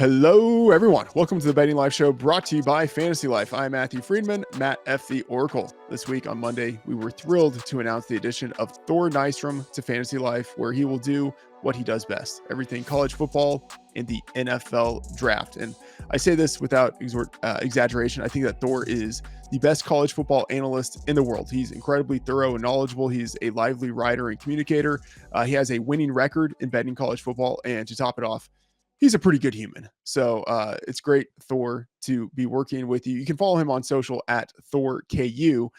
Hello, everyone. Welcome to the Betting Life Show brought to you by Fantasy Life. I'm Matthew Freedman, Matt F. the Oracle. This week on Monday, we were thrilled to announce the addition of Thor Nystrom to Fantasy Life, where he will do what he does best, everything college football and the NFL draft. And I say this without exaggeration. I think that Thor is the best college football analyst in the world. He's incredibly thorough and knowledgeable. He's a lively writer and communicator. He has a winning record in betting college football. And to top it off, he's a pretty good human. So it's great, Thor, to be working with you. You can follow him on social at ThorKU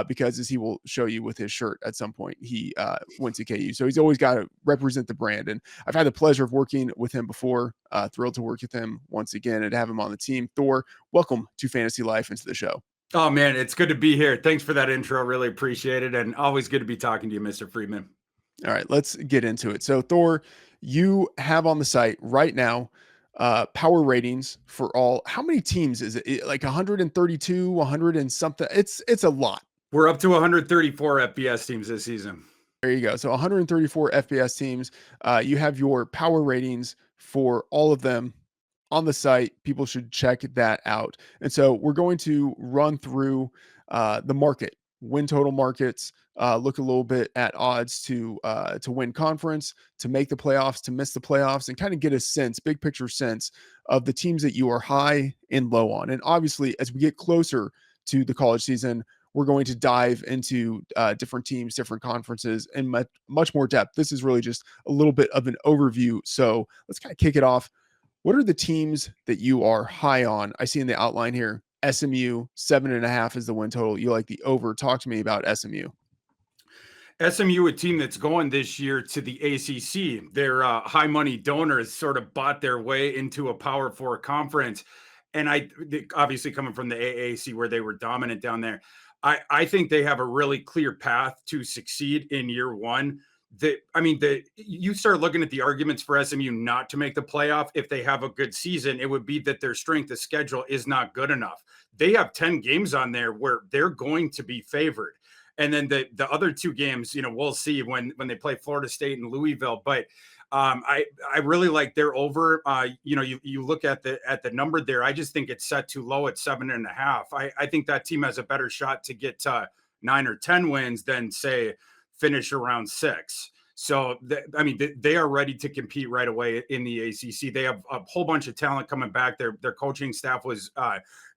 because as he will show you with his shirt at some point, he went to KU. So he's always got to represent the brand. And I've had the pleasure of working with him before. Thrilled to work with him once again and to have him on the team. Thor, welcome to Fantasy Life and to the show. Oh, man, it's good to be here. Thanks for that intro. Really appreciate it. And always good to be talking to you, Mr. Freedman. All right, let's get into it. So, Thor, you have on the site right now power ratings for all. How many teams is it? Like 132, 100 and something? It's a lot. We're up to 134 FBS teams this season. There you go. So 134 FBS teams. You have your power ratings for all of them on the site. People should check that out. And so we're going to run through the market, win total markets, look a little bit at odds to win conference, to make the playoffs, to miss the playoffs, and kind of get a sense, big picture sense of the teams that you are high and low on. And obviously, as we get closer to the college season, we're going to dive into different teams, different conferences, and much more depth. This is really just a little bit of an overview. So let's kind of kick it off. What are the teams that you are high on? I see in the outline here, SMU, 7.5 is the win total. You like the over. Talk to me about SMU. SMU, a team that's going this year to the ACC. Their high money donors sort of bought their way into a Power Four conference. And obviously coming from the AAC where they were dominant down there, I think they have a really clear path to succeed in year one. You start looking at the arguments for SMU not to make the playoff if they have a good season, it would be that their strength of schedule is not good enough. They have 10 games on there where they're going to be favored. And then the other two games, we'll see when they play Florida State and Louisville. But I really like their over. You look at the number there. I just think it's set too low at 7.5. I think that team has a better shot to get to 9 or 10 wins than say finish around 6. So they are ready to compete right away in the ACC. They have a whole bunch of talent coming back. Their coaching staff was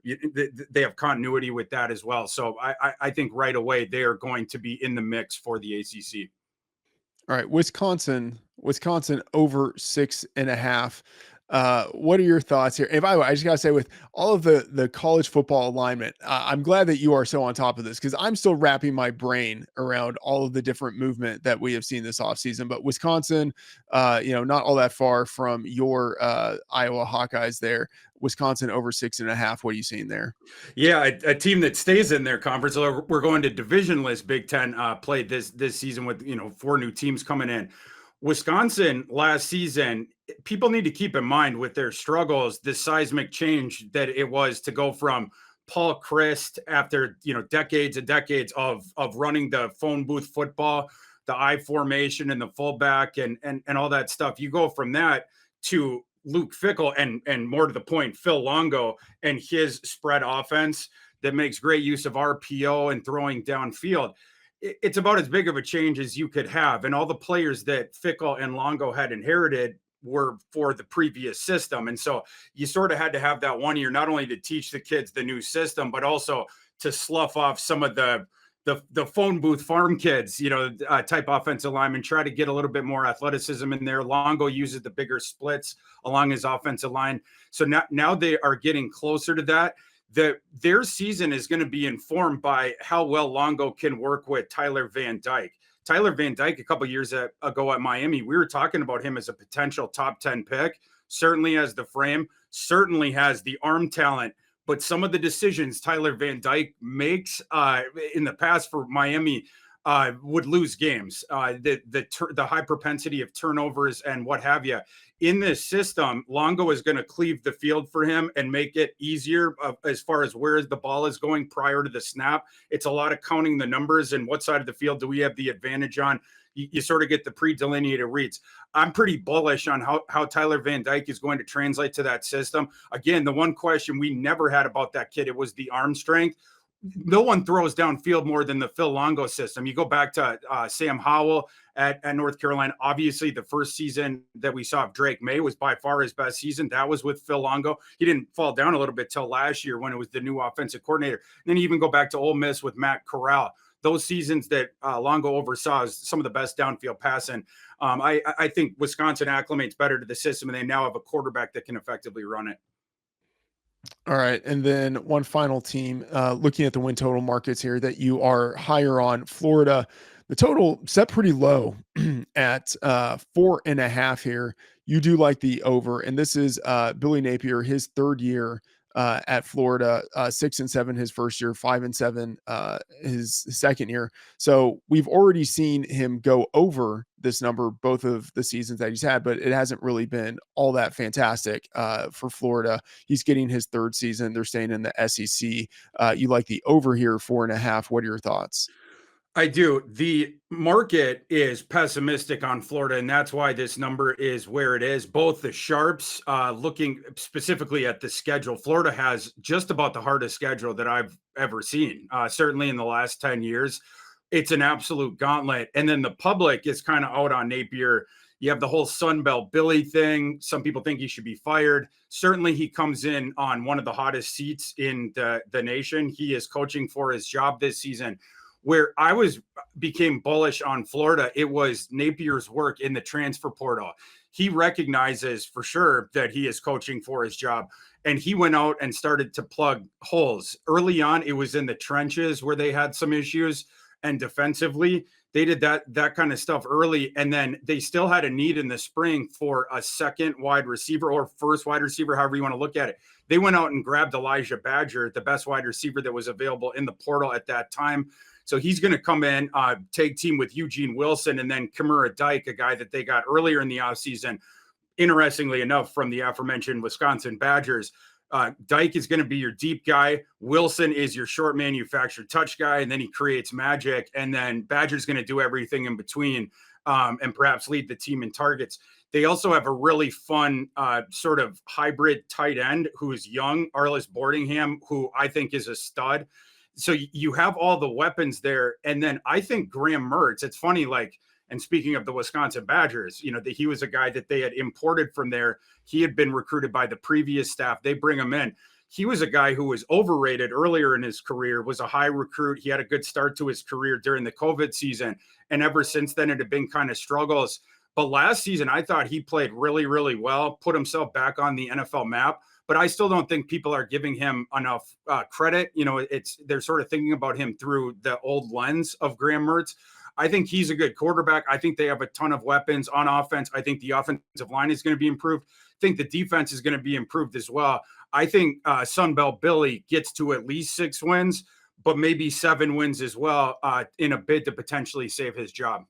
they have continuity with that as well. So I think right away they are going to be in the mix for the ACC. All right, Wisconsin over 6.5. What are your thoughts here? And by the way, I just gotta say, with all of the college football alignment, I'm glad that you are so on top of this because I'm still wrapping my brain around all of the different movement that we have seen this offseason. But Wisconsin, not all that far from your Iowa Hawkeyes there. Wisconsin over 6.5. What are you seeing there? Yeah, a team that stays in their conference. We're going to divisionless Big Ten play this season with 4 new teams coming in. Wisconsin last season, people need to keep in mind with their struggles, the seismic change that it was to go from Paul Chryst after decades and decades of running the phone booth football, the I formation and the fullback and all that stuff. You go from that to Luke Fickell and more to the point, Phil Longo and his spread offense that makes great use of RPO and throwing downfield. It's about as big of a change as you could have. And all the players that Fickell and Longo had inherited were for the previous system. And so you sort of had to have that 1 year, not only to teach the kids the new system, but also to slough off some of the phone booth farm kids, type offensive linemen, try to get a little bit more athleticism in there. Longo uses the bigger splits along his offensive line. So now they are getting closer to that. Their season is going to be informed by how well Longo can work with Tyler Van Dyke. Tyler Van Dyke, a couple years ago at Miami, we were talking about him as a potential top 10 pick. Certainly has the frame, certainly has the arm talent. But some of the decisions Tyler Van Dyke makes in the past for Miami would lose games. The high propensity of turnovers and what have you. In this system, Longo is going to cleave the field for him and make it easier as far as where the ball is going prior to the snap. It's a lot of counting the numbers and what side of the field do we have the advantage on. You sort of get the pre-delineated reads. I'm pretty bullish on how Tyler Van Dyke is going to translate to that system. Again, the one question we never had about that kid, it was the arm strength. No one throws downfield more than the Phil Longo system. You go back to Sam Howell at North Carolina. Obviously, the first season that we saw of Drake May was by far his best season. That was with Phil Longo. He didn't fall down a little bit till last year when it was the new offensive coordinator. And then you even go back to Ole Miss with Matt Corral. Those seasons that Longo oversaw is some of the best downfield passing. I think Wisconsin acclimates better to the system, and they now have a quarterback that can effectively run it. All right. And then one final team, looking at the win total markets here that you are higher on, Florida. The total set pretty low at 4.5 here. You do like the over. And this is Billy Napier, his third year at Florida, 6-7 his first year, 5-7 his second year. So we've already seen him go over this number both of the seasons that he's had, but it hasn't really been all that fantastic for Florida. He's getting his third season. They're staying in the SEC. You like the over here, 4.5. What are your thoughts? I do. The market is pessimistic on Florida, and that's why this number is where it is. Both the sharps, looking specifically at the schedule, Florida has just about the hardest schedule that I've ever seen, certainly in the last 10 years. It's an absolute gauntlet. And then the public is kind of out on Napier. You have the whole Sunbelt Billy thing. Some people think he should be fired. Certainly, he comes in on one of the hottest seats in the nation. He is coaching for his job this season. Where I became bullish on Florida, it was Napier's work in the transfer portal. He recognizes for sure that he is coaching for his job. And he went out and started to plug holes. Early on, it was in the trenches where they had some issues. And defensively, they did that kind of stuff early. And then they still had a need in the spring for a second wide receiver or first wide receiver, however you want to look at it. They went out and grabbed Elijah Badger, the best wide receiver that was available in the portal at that time. So he's going to come in, take team with Eugene Wilson, and then Kimura Dyke, a guy that they got earlier in the offseason, interestingly enough, from the aforementioned Wisconsin Badgers. Dyke is going to be your deep guy. Wilson is your short manufactured touch guy, and then he creates magic. And then Badger's going to do everything in between and perhaps lead the team in targets. They also have a really fun sort of hybrid tight end who is young, Arliss Boardingham, who I think is a stud. So you have all the weapons there. And then I think Graham Mertz, it's funny, like, and speaking of the Wisconsin Badgers, he was a guy that they had imported from there. He had been recruited by the previous staff. They bring him in. He was a guy who was overrated earlier in his career, was a high recruit. He had a good start to his career during the COVID season. And ever since then, it had been kind of struggles. But last season, I thought he played really, really well, put himself back on the NFL map. But I still don't think people are giving him enough credit. They're sort of thinking about him through the old lens of Graham Mertz. I think he's a good quarterback. I think they have a ton of weapons on offense. I think the offensive line is going to be improved. I think the defense is going to be improved as well. I think Sunbelt Billy gets to at least 6 wins, but maybe 7 wins as well in a bid to potentially save his job.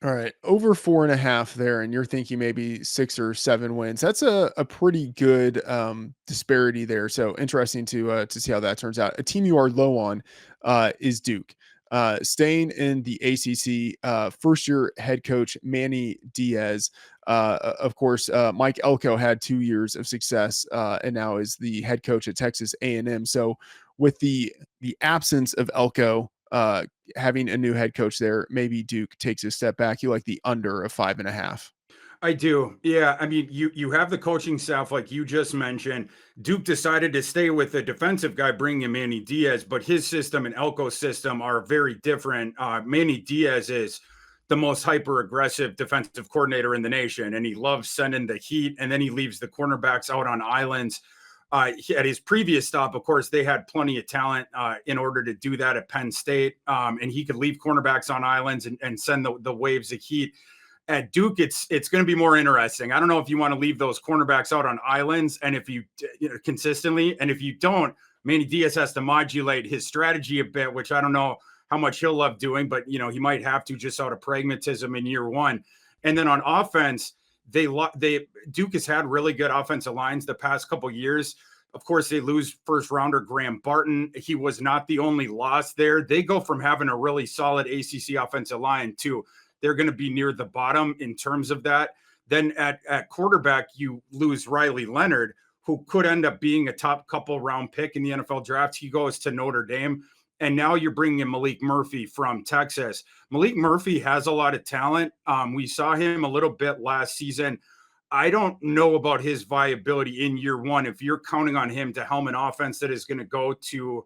All right, over 4.5 there, and you're thinking maybe 6 or 7 wins. That's a pretty good disparity there. So interesting to see how that turns out. A team you are low on is Duke. Staying in the ACC, first-year head coach Manny Diaz. Of course, Mike Elko had 2 years of success and now is the head coach at Texas A&M. So with the absence of Elko, having a new head coach there, maybe Duke takes a step back. You like the under of 5.5. I do. Yeah. I mean, you have the coaching staff, like you just mentioned. Duke decided to stay with the defensive guy, bringing in Manny Diaz, but his system and Elko's system are very different. Manny Diaz is the most hyper-aggressive defensive coordinator in the nation, and he loves sending the heat, and then he leaves the cornerbacks out on islands. At his previous stop, of course, they had plenty of talent in order to do that at Penn State, and he could leave cornerbacks on islands and send the waves of heat. At Duke, it's going to be more interesting. I don't know if you want to leave those cornerbacks out on islands, and if you consistently, and if you don't, Manny Diaz has to modulate his strategy a bit, which I don't know how much he'll love doing, but he might have to just out of pragmatism in year one. And then on offense, Duke has had really good offensive lines the past couple years. Of course, they lose first rounder Graham Barton. He was not the only loss there. They go from having a really solid ACC offensive line to they're going to be near the bottom in terms of that. Then at quarterback, you lose Riley Leonard, who could end up being a top couple round pick in the NFL draft. He goes to Notre Dame. And now you're bringing in Malik Murphy from Texas. Malik Murphy has a lot of talent. We saw him a little bit last season. I don't know about his viability in year one. If you're counting on him to helm an offense that is going to go to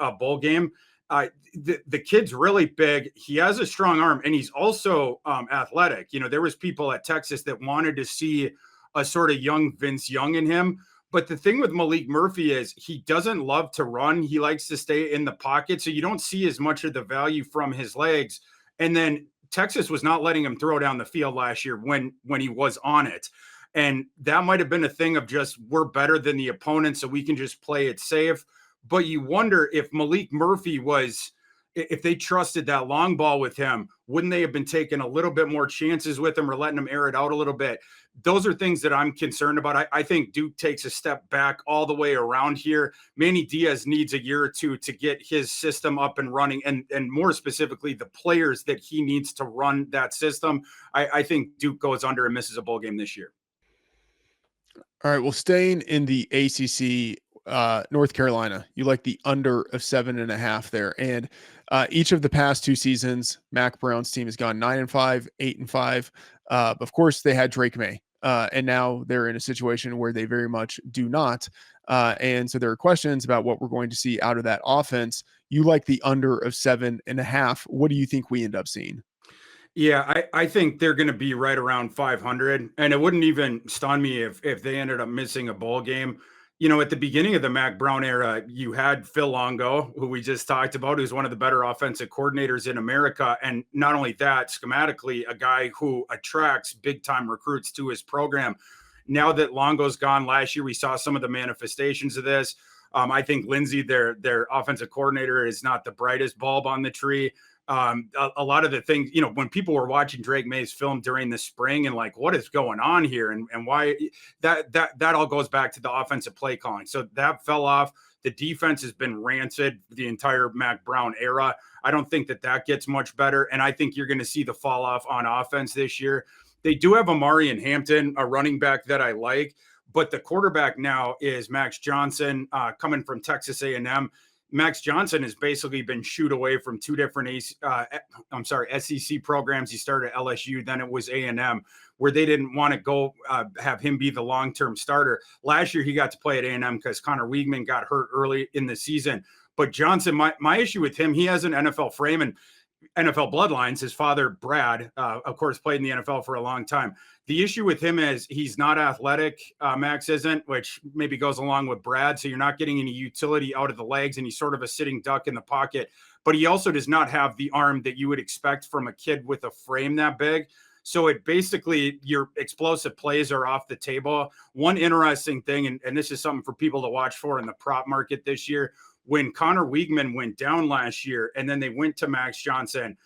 a bowl game, the kid's really big. He has a strong arm, and he's also athletic. There was people at Texas that wanted to see a sort of young Vince Young in him. But the thing with Malik Murphy is he doesn't love to run. He likes to stay in the pocket. So you don't see as much of the value from his legs. And then Texas was not letting him throw down the field last year when he was on it. And that might have been a thing of just we're better than the opponent, so we can just play it safe. But you wonder if Malik Murphy if they trusted that long ball with him, wouldn't they have been taking a little bit more chances with him or letting him air it out a little bit? Those are things that I'm concerned about. I think Duke takes a step back all the way around here. Manny Diaz needs a year or two to get his system up and running, and more specifically, the players that he needs to run that system. I think Duke goes under and misses a bowl game this year. All right. Well, staying in the ACC, North Carolina, you like the under of 7.5 there. And each of the past two seasons, Mac Brown's team has gone 9-5, 8-5. Of course, they had Drake May. And now they're in a situation where they very much do not. And so there are questions about what we're going to see out of that offense. You like the under of 7.5. What do you think we end up seeing? Yeah, I think they're going to be right around 500. And it wouldn't even stun me if they ended up missing a bowl game. At the beginning of the Mac Brown era, you had Phil Longo, who we just talked about, who's one of the better offensive coordinators in America. And not only that, schematically, a guy who attracts big-time recruits to his program. Now that Longo's gone last year, we saw some of the manifestations of this. I think Lindsey, their offensive coordinator, is not the brightest bulb on the tree. A lot of the things, when people were watching Drake May's film during the spring and like, what is going on here and why that all goes back to the offensive play calling. So that fell off. The defense has been rancid the entire Mac Brown era. I don't think that gets much better. And I think you're going to see the fall off on offense this year. They do have Amari and Hampton, a running back that I like, but the quarterback now is Max Johnson, coming from Texas A&M. Max Johnson has basically been shooed away from two different SEC programs. He started at LSU, then it was A&M, where they didn't want to go have him be the long-term starter. Last year, he got to play at A&M because Connor Weigman got hurt early in the season. But Johnson, my issue with him, he has an NFL frame and NFL bloodlines. His father, Brad, of course, played in the NFL for a long time. The issue with him is he's not athletic. Max isn't, which maybe goes along with Brad. So you're not getting any utility out of the legs, and he's sort of a sitting duck in the pocket. But he also does not have the arm that you would expect from a kid with a frame that big. So it basically, your explosive plays are off the table. One interesting thing, and this is something for people to watch for in the prop market this year, when Connor Weigman went down last year and then they went to Max Johnson,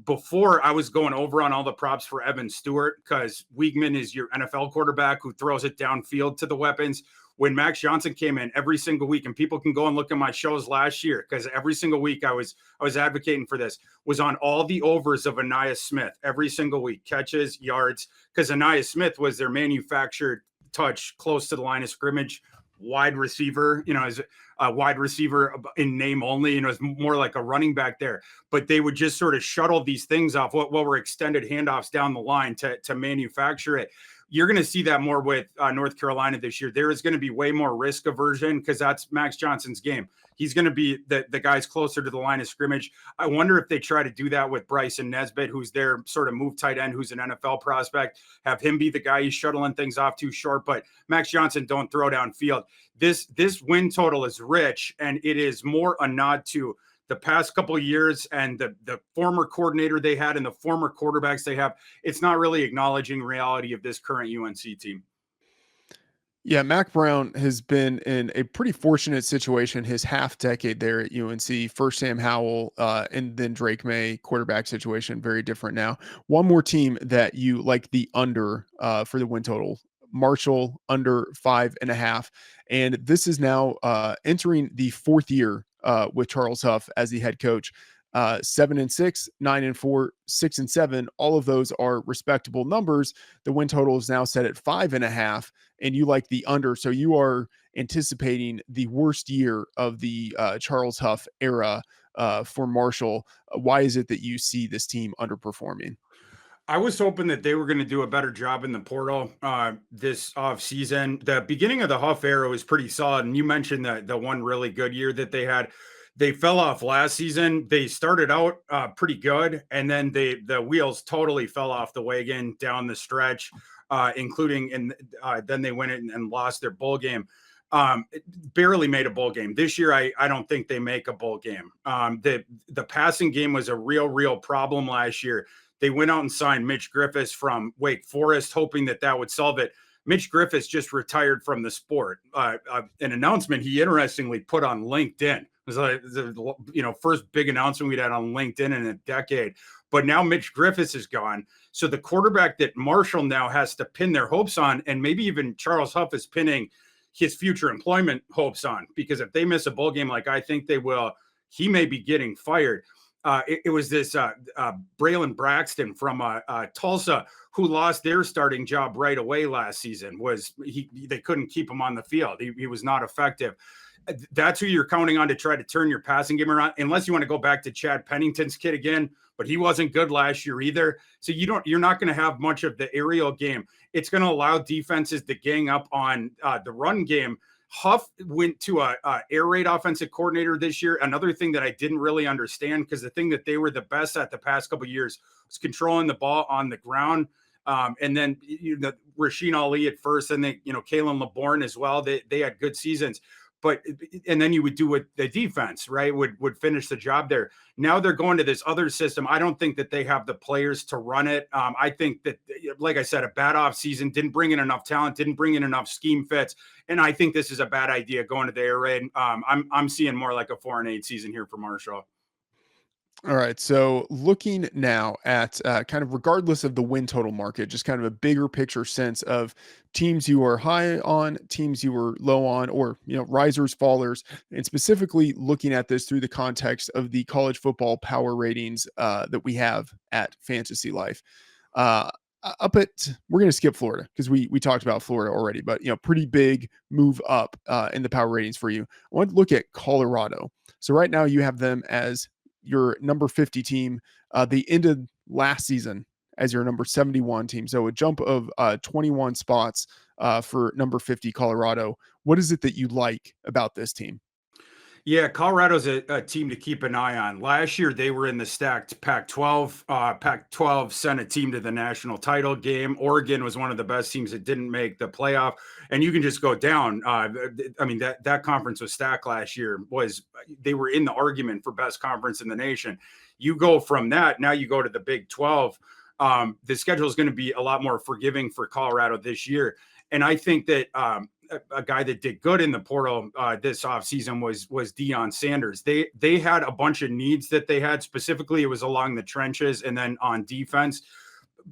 before I was going over on all the props for Evan Stewart because Weigman is your NFL quarterback who throws it downfield to the weapons. When Max Johnson came in every single week, and people can go and look at my shows last year because every single week I was advocating for this, was on all the overs of Aniyah Smith every single week, catches, yards, because Aniyah Smith was their manufactured touch close to the line of scrimmage wide receiver, as a wide receiver in name only, it's more like a running back there, but they would just sort of shuttle these things off what were extended handoffs down the line to manufacture it. You're going to see that more with North Carolina this year. There is going to be way more risk aversion because that's Max Johnson's game. He's going to be the guys closer to the line of scrimmage. I wonder if they try to do that with Bryson Nesbitt, who's their sort of move tight end, who's an NFL prospect, have him be the guy he's shuttling things off too short. But Max Johnson don't throw downfield. This win total is rich, and it is more a nod to the past couple of years and the former coordinator they had and the former quarterbacks they have. It's not really acknowledging reality of this current UNC team. Yeah, Mac Brown has been in a pretty fortunate situation his half decade there at UNC. First Sam Howell, and then Drake May, quarterback situation, very different now. One more team that you like the under for the win total. Marshall under 5.5. And this is now entering the fourth year with Charles Huff as the head coach. 7-6, 9-4, 6-7. All of those are respectable numbers. The win total is now set at 5.5, and you like the under. So you are anticipating the worst year of the Charles Huff era for Marshall. Why is it that you see this team underperforming? I was hoping that they were going to do a better job in the portal this off season. The beginning of the Huff era was pretty solid, and you mentioned the one really good year that they had. They fell off last season. They started out pretty good, and then the wheels totally fell off the wagon down the stretch, including and then they went in and lost their bowl game. Barely made a bowl game this year. I don't think they make a bowl game. The passing game was a real problem last year. They went out and signed Mitch Griffiths from Wake Forest, hoping that would solve it. Mitch Griffiths just retired from the sport. An announcement he interestingly put on LinkedIn. It was like the first big announcement we'd had on LinkedIn in a decade. But now Mitch Griffiths is gone. So the quarterback that Marshall now has to pin their hopes on, and maybe even Charles Huff is pinning his future employment hopes on, because if they miss a bowl game like I think they will, he may be getting fired. It was this Braylon Braxton from Tulsa who lost their starting job right away last season. They couldn't keep him on the field. He was not effective. That's who you're counting on to try to turn your passing game around, unless you want to go back to Chad Pennington's kid again, but he wasn't good last year either. So you're not going to have much of the aerial game. It's going to allow defenses to gang up on the run game. Huff went to a air raid offensive coordinator this year. Another thing that I didn't really understand, because the thing that they were the best at the past couple of years was controlling the ball on the ground. And then Rasheen Ali at first, and then Kalen LeBourne as well. They had good seasons. And then you would do what the defense, right, would finish the job there. Now they're going to this other system. I don't think that they have the players to run it. I think that, like I said, a bad off season, didn't bring in enough talent, didn't bring in enough scheme fits. And I think this is a bad idea going to the air raid. I'm seeing more like a 4-8 season here for Marshall. All right. So looking now at kind of regardless of the win total market, just kind of a bigger picture sense of teams you are high on, teams you were low on, or, risers, fallers, and specifically looking at this through the context of the college football power ratings that we have at Fantasy Life. We're going to skip Florida because we talked about Florida already, but, pretty big move up in the power ratings for you. I want to look at Colorado. So right now you have them as your number 50 team. They ended last season as your number 71 team. So a jump of 21 spots for number 50 Colorado. What is it that you like about this team? Yeah, Colorado's a team to keep an eye on. Last year, they were in the stacked Pac-12. Pac-12 sent a team to the national title game. Oregon was one of the best teams that didn't make the playoff. And you can just go down. That conference was stacked last year. They were in the argument for best conference in the nation. You go from that, now you go to the Big 12. The schedule is going to be a lot more forgiving for Colorado this year. And I think that a guy that did good in the portal this offseason was Deion Sanders. They had a bunch of needs that they had. Specifically, it was along the trenches and then on defense.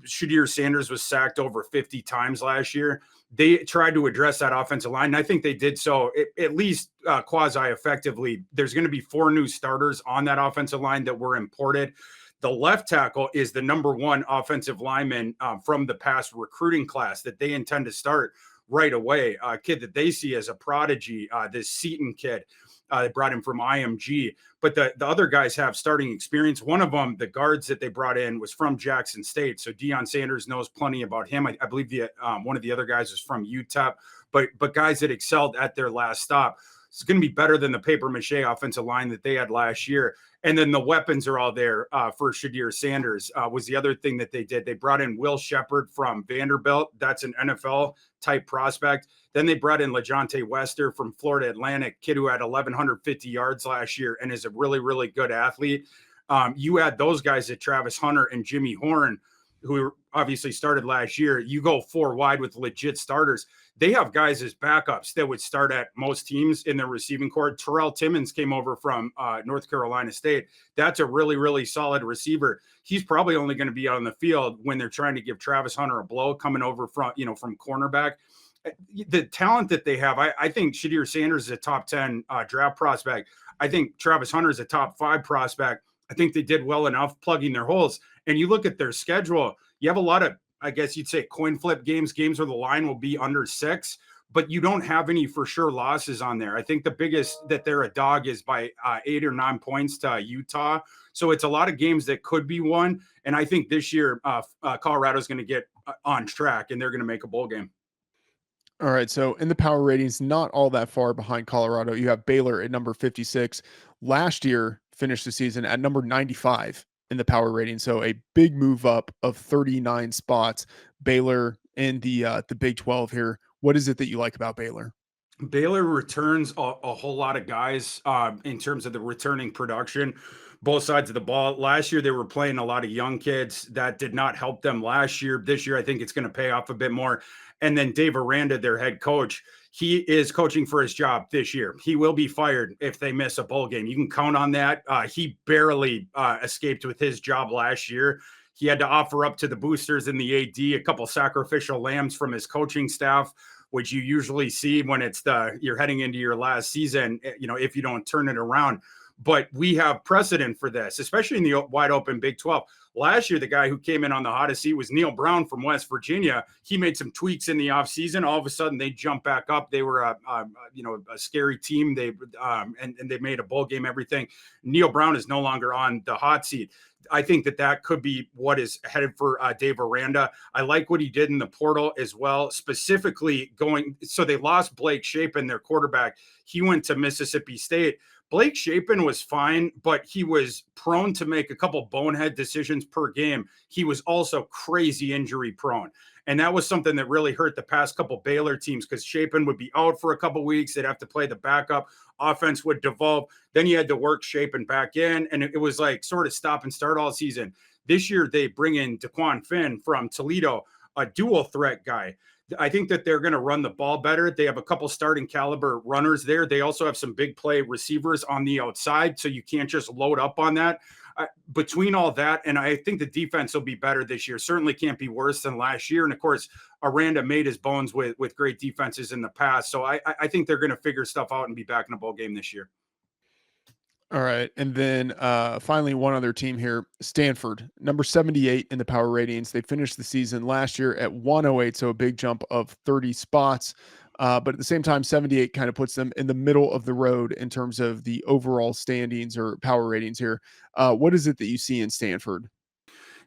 Shadir Sanders was sacked over 50 times last year. They tried to address that offensive line, and I think they did so at least quasi-effectively. There's going to be 4 new starters on that offensive line that were imported. The left tackle is the number 1 offensive lineman from the past recruiting class that they intend to start right away. A kid that they see as a prodigy, this Seton kid. They brought him from IMG. But the other guys have starting experience. One of them, the guards that they brought in, was from Jackson State. So Deion Sanders knows plenty about him. I believe one of the other guys is from UTEP. But guys that excelled at their last stop. It's going to be better than the papier-mâché offensive line that they had last year. And then the weapons are all there for Shadir Sanders was the other thing that they did. They brought in Will Shepard from Vanderbilt. That's an NFL-type prospect. Then they brought in LeJontay Wester from Florida Atlantic, kid who had 1,150 yards last year and is a really, really good athlete. You add those guys at Travis Hunter and Jimmy Horn, who obviously started last year. You go 4 wide with legit starters. They have guys as backups that would start at most teams in their receiving corps. Terrell Timmons came over from North Carolina State. That's a really, really solid receiver. He's probably only going to be on the field when they're trying to give Travis Hunter a blow coming over from cornerback. The talent that they have, I think Shadir Sanders is a top 10 draft prospect. I think Travis Hunter is a top 5 prospect. I think they did well enough plugging their holes. And you look at their schedule, you have a lot of, I guess you'd say, coin flip games where the line will be under 6, but you don't have any for sure losses on there. I think the biggest that they're a dog is by 8 or 9 points to Utah. So it's a lot of games that could be won. And I think this year, Colorado's going to get on track and they're going to make a bowl game. All right. So in the power ratings, not all that far behind Colorado. You have Baylor at number 56. Last year finished the season at number 95 in the power rating. So a big move up of 39 spots. Baylor in the Big 12 here. What is it that you like about Baylor? Baylor returns a whole lot of guys in terms of the returning production, both sides of the ball. Last year, they were playing a lot of young kids. That did not help them last year. This year, I think it's going to pay off a bit more. And then Dave Aranda, their head coach, he is coaching for his job this year. He will be fired if they miss a bowl game. You can count on that. He barely escaped with his job last year. He had to offer up to the boosters and the AD a couple sacrificial lambs from his coaching staff, which you usually see when you're heading into your last season, if you don't turn it around. But we have precedent for this, especially in the wide open Big 12. Last year, the guy who came in on the hottest seat was Neil Brown from West Virginia. He made some tweaks in the offseason. All of a sudden, they jumped back up. They were a scary team. And they made a bowl game, everything. Neil Brown is no longer on the hot seat. I think that could be what is headed for Dave Aranda. I like what he did in the portal as well, specifically so they lost Blake Shapen, their quarterback. He went to Mississippi State. Blake Shapen was fine, but he was prone to make a couple bonehead decisions per game. He was also crazy injury prone. And that was something that really hurt the past couple Baylor teams because Shapen would be out for a couple weeks. They'd have to play the backup. Offense would devolve. Then you had to work Shapen back in. And it was like sort of stop and start all season. This year, they bring in DeQuan Finn from Toledo, a dual threat guy. I think that they're going to run the ball better. They have a couple starting caliber runners there. They also have some big play receivers on the outside, so you can't just load up on that. Between all that, and I think the defense will be better this year. Certainly can't be worse than last year. And of course, Aranda made his bones with great defenses in the past. So I think they're going to figure stuff out and be back in a bowl game this year. All right. And then finally, one other team here, Stanford, number 78 in the power ratings. They finished the season last year at 108, so a big jump of 30 spots. But at the same time, 78 kind of puts them in the middle of the road in terms of the overall standings or power ratings here. What is it that you see in Stanford?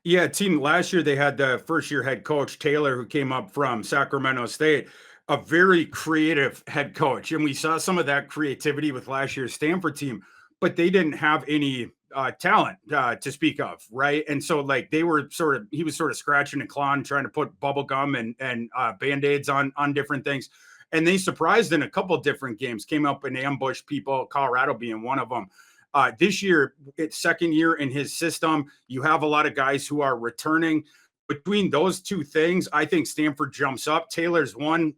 Yeah, team last year, they had the first-year head coach, Taylor, who came up from Sacramento State, a very creative head coach. And we saw some of that creativity with last year's Stanford team, but they didn't have any talent to speak of, right? And so like he was sort of scratching and clawing, trying to put bubble gum and Band-Aids on different things. And they surprised in a couple different games, came up and ambushed people, Colorado being one of them. This year, it's second year in his system. You have a lot of guys who are returning. Between those two things, I think Stanford jumps up. Taylor's one,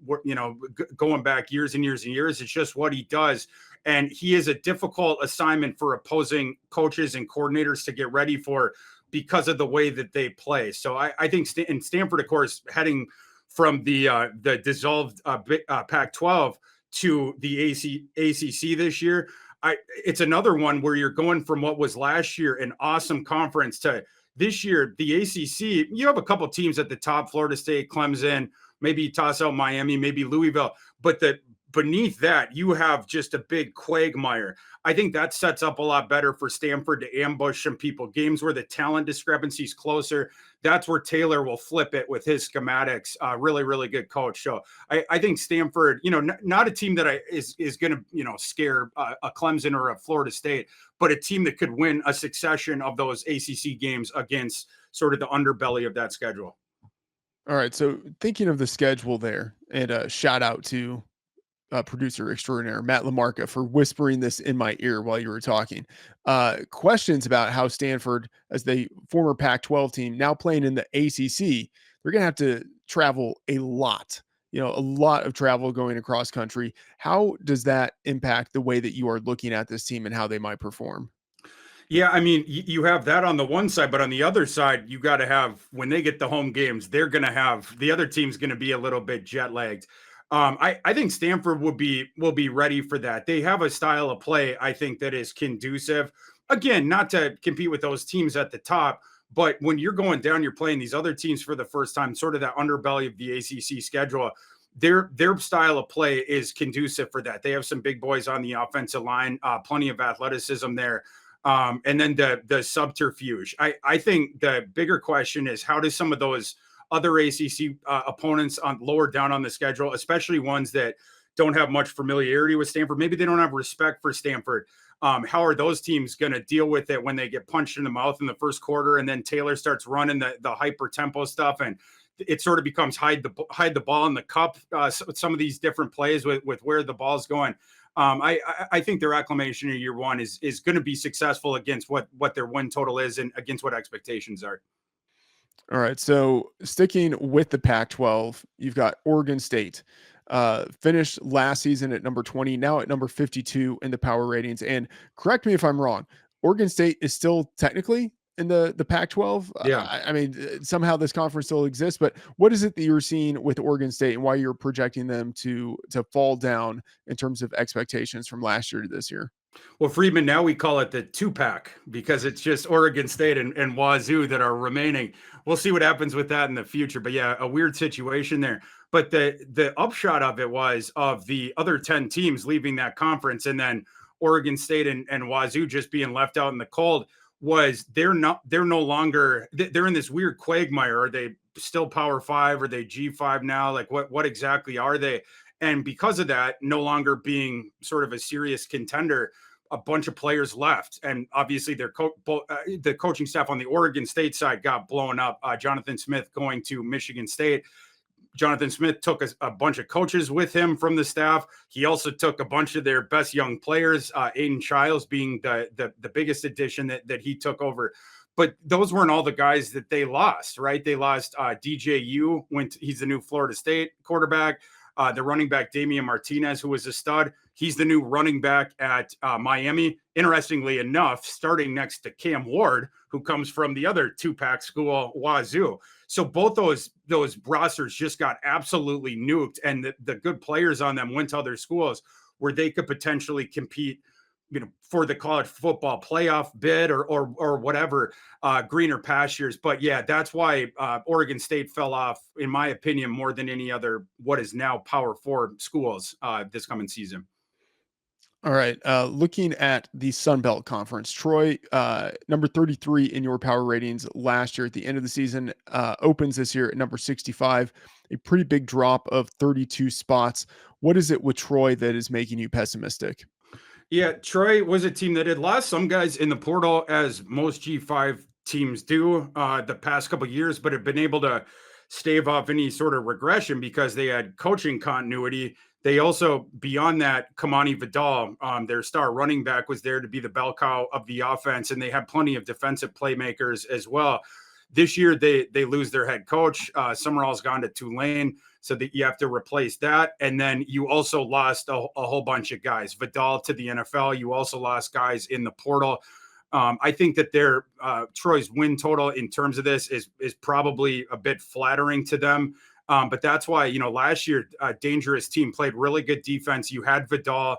going back years and years and years. It's just what he does. And he is a difficult assignment for opposing coaches and coordinators to get ready for because of the way that they play. So I think Stanford, of course, heading from the dissolved Pac-12 to the ACC this year, it's another one where you're going from what was last year an awesome conference to this year, the ACC. You have a couple teams at the top, Florida State, Clemson, maybe you toss out Miami, maybe Louisville, but beneath that, you have just a big quagmire. I think that sets up a lot better for Stanford to ambush some people. Games where the talent discrepancy is closer, that's where Taylor will flip it with his schematics. Really, really good coach. So I think Stanford, not a team that is going to, scare a Clemson or a Florida State, but a team that could win a succession of those ACC games against sort of the underbelly of that schedule. All right. So thinking of the schedule there, and a shout out to producer extraordinaire, Matt LaMarca, for whispering this in my ear while you were talking. Questions about how Stanford, as the former Pac-12 team, now playing in the ACC, they're going to have to travel a lot. A lot of travel going across country. How does that impact the way that you are looking at this team and how they might perform? Yeah, I mean, you have that on the one side, but on the other side, you got to have when they get the home games, they're going to have the other team's going to be a little bit jet lagged. I think Stanford will be ready for that. They have a style of play I think that is conducive. Again, not to compete with those teams at the top, but when you're going down, you're playing these other teams for the first time, sort of that underbelly of the ACC schedule. Their style of play is conducive for that. They have some big boys on the offensive line, plenty of athleticism there. And then the subterfuge. I think the bigger question is how does some of those other ACC opponents on lower down on the schedule, especially ones that don't have much familiarity with Stanford, maybe they don't have respect for Stanford. How are those teams going to deal with it when they get punched in the mouth in the first quarter, and then Taylor starts running the hyper tempo stuff, and it sort of becomes hide the ball in the cup. Some of these different plays with where the ball's going. I think their acclimation in year one is going to be successful against what their win total is and against what expectations are. All right. So sticking with the Pac-12, you've got Oregon State, finished last season at number 20, now at number 52 in the power ratings. And correct me if I'm wrong, Oregon State is still technically in the Pac-12. Yeah. I mean, somehow this conference still exists, but what is it that you're seeing with Oregon State and why you're projecting them to fall down in terms of expectations from last year to this year? Well, Freedman, now we call it the two pack because it's just Oregon State and Wazoo that are remaining. We'll see what happens with that in the future. But yeah, a weird situation there. But the upshot of it was of the other 10 teams leaving that conference and then Oregon State and Wazoo just being left out in the cold was they're no longer they're in this weird quagmire. Are they still Power Five? Are they G5 now? Like what exactly are they? And because of that, no longer being sort of a serious contender, a bunch of players left. And obviously the coaching staff on the Oregon State side got blown up. Jonathan Smith going to Michigan State. Jonathan Smith took a bunch of coaches with him from the staff. He also took a bunch of their best young players, Aiden Childs being the biggest addition that he took over. But those weren't all the guys that they lost, right? They lost DJU, he's the new Florida State quarterback. The running back, Damian Martinez, who was a stud. He's the new running back at Miami. Interestingly enough, starting next to Cam Ward, who comes from the other two-pack school, Wazoo. So both those rosters just got absolutely nuked, and the good players on them went to other schools where they could potentially compete, for the college football playoff bid or whatever, greener pastures. But yeah, that's why Oregon State fell off, in my opinion, more than any other what is now Power Four schools this coming season. All right. Looking at the Sun Belt Conference, Troy, number 33 in your power ratings last year at the end of the season, opens this year at number 65, a pretty big drop of 32 spots. What is it with Troy that is making you pessimistic? Yeah, Troy was a team that had lost some guys in the portal, as most G5 teams do the past couple of years, but have been able to stave off any sort of regression because they had coaching continuity. They also, beyond that, Kamani Vidal, their star running back, was there to be the bell cow of the offense, and they had plenty of defensive playmakers as well. This year, they lose their head coach. Summerall's gone to Tulane, so that you have to replace that. And then you also lost a whole bunch of guys. Vidal to the NFL. You also lost guys in the portal. I think that their Troy's win total in terms of this is probably a bit flattering to them. But that's why, last year, a dangerous team played really good defense. You had Vidal,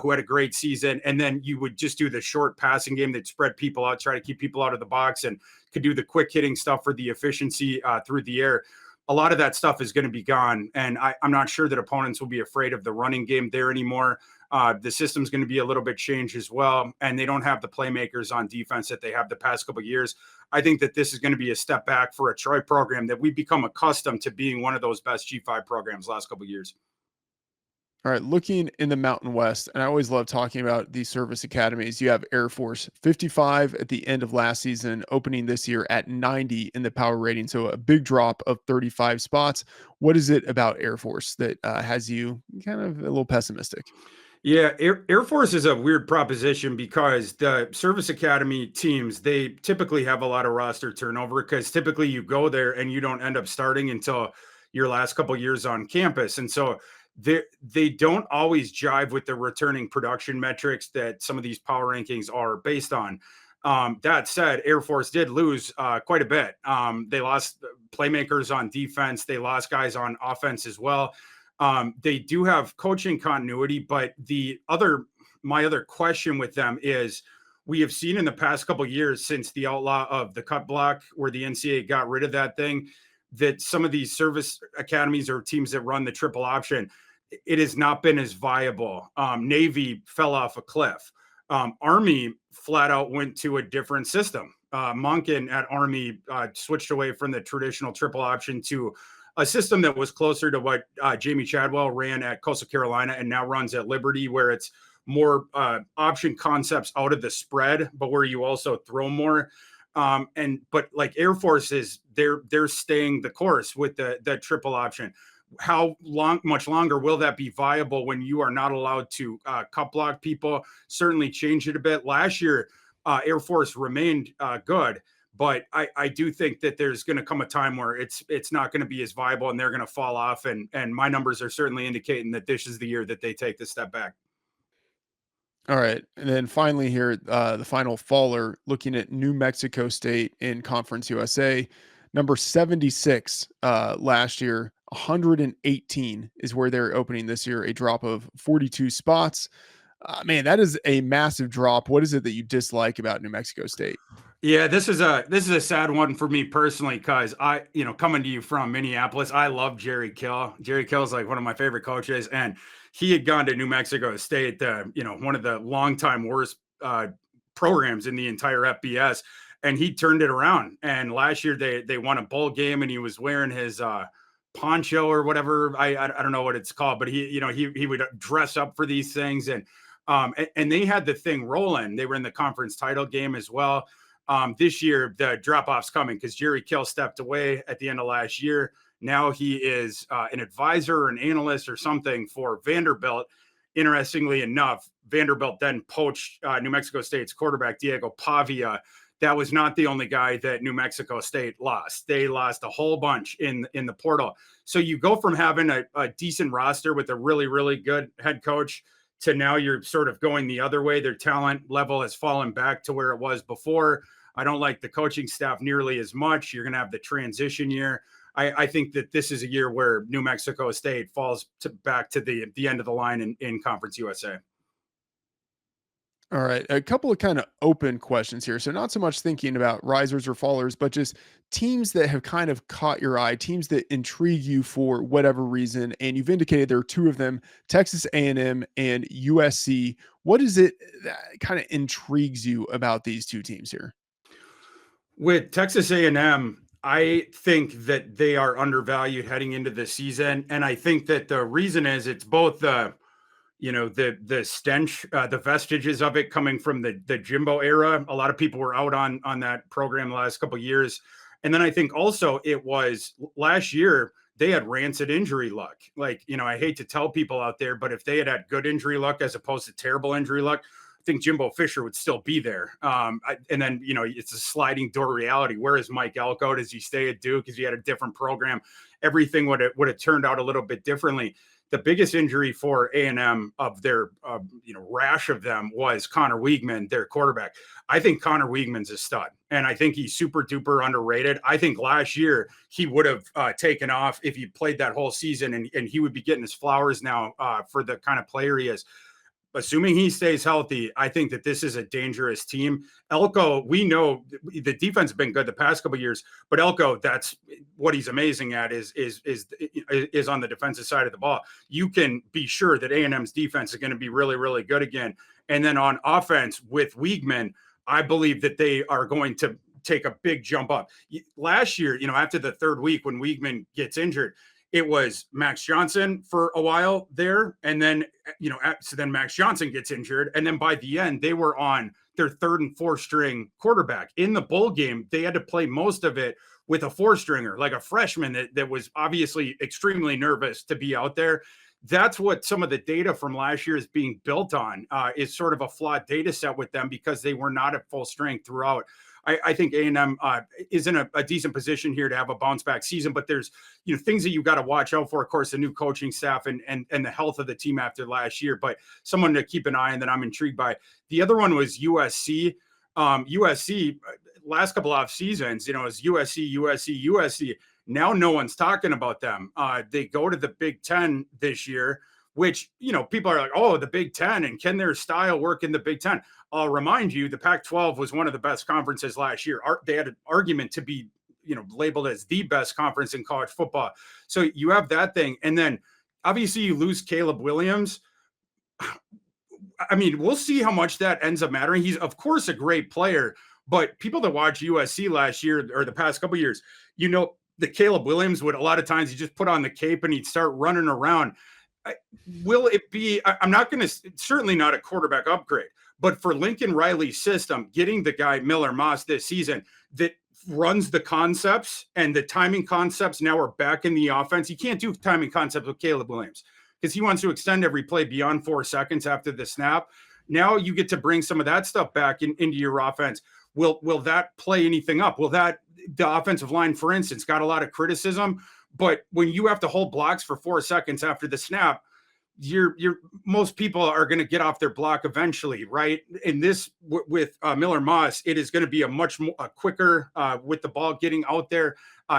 who had a great season, and then you would just do the short passing game that spread people out, try to keep people out of the box, and could do the quick hitting stuff for the efficiency through the air. A lot of that stuff is going to be gone, and I'm not sure that opponents will be afraid of the running game there anymore. The system's going to be a little bit changed as well, and they don't have the playmakers on defense that they have the past couple of years. I think that this is going to be a step back for a Troy program that we've become accustomed to being one of those best G5 programs last couple of years. All right, looking in the Mountain West, and I always love talking about these service academies. You have Air Force 55 at the end of last season, opening this year at 90 in the power rating. So a big drop of 35 spots. What is it about Air Force that has you kind of a little pessimistic? Yeah, Air Force is a weird proposition because the service academy teams, they typically have a lot of roster turnover because typically you go there and you don't end up starting until your last couple years on campus. And so they don't always jive with the returning production metrics that some of these power rankings are based on. That said, Air Force did lose quite a bit. They lost playmakers on defense, they lost guys on offense as well. They do have coaching continuity, but my other question with them is we have seen in the past couple of years since the outlaw of the cut block, where the NCAA got rid of that thing, that some of these service academies or teams that run the triple option, it has not been as viable. Navy fell off a cliff. Army flat out went to a different system. Monken at Army switched away from the traditional triple option to a system that was closer to what Jamie Chadwell ran at Coastal Carolina and now runs at Liberty, where it's more option concepts out of the spread, but where you also throw more. But like Air Force is, they're staying the course with the triple option. How much longer will that be viable when you are not allowed to cut block people? Certainly changed it a bit. Last year, Air Force remained good, but I do think that there's going to come a time where it's not going to be as viable and they're going to fall off. And my numbers are certainly indicating that this is the year that they take the step back. All right. And then finally, here, the final faller looking at New Mexico State in Conference USA, number 76 last year, 118 is where they're opening this year, a drop of 42 spots. Man, that is a massive drop. What is it that you dislike about New Mexico State? Yeah, this is a sad one for me personally because coming to you from Minneapolis, I love Jerry Kill. Jerry Kill is like one of my favorite coaches, and he had gone to New Mexico State, one of the longtime worst programs in the entire FBS, and he turned it around. And last year they won a bowl game, and he was wearing his poncho or whatever. I don't know what it's called, but he would dress up for these things, and they had the thing rolling. They were in the conference title game as well. This year, the drop off's coming because Jerry Kill stepped away at the end of last year. Now he is an advisor or an analyst or something for Vanderbilt. Interestingly enough, Vanderbilt then poached New Mexico State's quarterback, Diego Pavia. That was not the only guy that New Mexico State lost. They lost a whole bunch in the portal. So you go from having a decent roster with a really, really good head coach to now you're sort of going the other way. Their talent level has fallen back to where it was before. I don't like the coaching staff nearly as much. You're going to have the transition year. I think that this is a year where New Mexico State falls back to the end of the line in Conference USA. All right. A couple of kind of open questions here. So, not so much thinking about risers or fallers, but just teams that have kind of caught your eye, teams that intrigue you for whatever reason. And you've indicated there are two of them, Texas A&M and USC. What is it that kind of intrigues you about these two teams here? With Texas A&M, I think that they are undervalued heading into the season, and I think that the reason is it's both the stench, the vestiges of it coming from the Jimbo era. A lot of people were out on that program the last couple of years, and then I think also it was last year they had rancid injury luck. Like I hate to tell people out there, but if they had good injury luck as opposed to terrible injury luck, I think Jimbo Fisher would still be there. And then, it's a sliding door reality. Where is Mike Elko? Does he stay at Duke? Because he had a different program. Everything would have turned out a little bit differently. The biggest injury for A&M of their, rash of them was Connor Weigman, their quarterback. I think Connor Weigman's a stud, and I think he's super duper underrated. I think last year he would have taken off if he played that whole season, and he would be getting his flowers now for the kind of player he is. Assuming he stays healthy, I think that this is a dangerous team. Elko, we know the defense has been good the past couple of years, but Elko, that's what he's amazing at is on the defensive side of the ball. You can be sure that A&M's defense is going to be really, really good again. And then on offense with Weigman, I believe that they are going to take a big jump up. Last year, after the third week when Weigman gets injured, it was Max Johnson for a while there. And then, so then Max Johnson gets injured. And then by the end, they were on their third and fourth string quarterback. In the bowl game, they had to play most of it with a four stringer, like a freshman that was obviously extremely nervous to be out there. That's what some of the data from last year is being built on, is sort of a flawed data set with them because they were not at full strength throughout. I think A&M is in a decent position here to have a bounce back season, but there's things that you got to watch out for. Of course, the new coaching staff and the health of the team after last year, but someone to keep an eye on that I'm intrigued by. The other one was USC. USC last couple off seasons, is USC. Now no one's talking about them. They go to the Big Ten this year, which, people are like, oh, the Big Ten, and can their style work in the Big Ten? I'll remind you, the Pac-12 was one of the best conferences last year. They had an argument to be, labeled as the best conference in college football. So you have that thing. And then obviously you lose Caleb Williams. I mean, we'll see how much that ends up mattering. He's, of course, a great player, but people that watch USC last year or the past couple of years, the Caleb Williams would a lot of times he just put on the cape and he'd start running around. Will it be, I'm not going to, certainly not a quarterback upgrade, but for Lincoln Riley's system, getting the guy Miller Moss this season that runs the concepts and the timing concepts now are back in the offense. You can't do timing concepts with Caleb Williams because he wants to extend every play beyond 4 seconds after the snap. Now you get to bring some of that stuff back into your offense. Will that play anything up? Will that, the offensive line, for instance, got a lot of criticism, but when you have to hold blocks for 4 seconds after the snap, most people are going to get off their block eventually, right? In this with Miller Moss, it is going to be a much more quicker with the ball getting out there,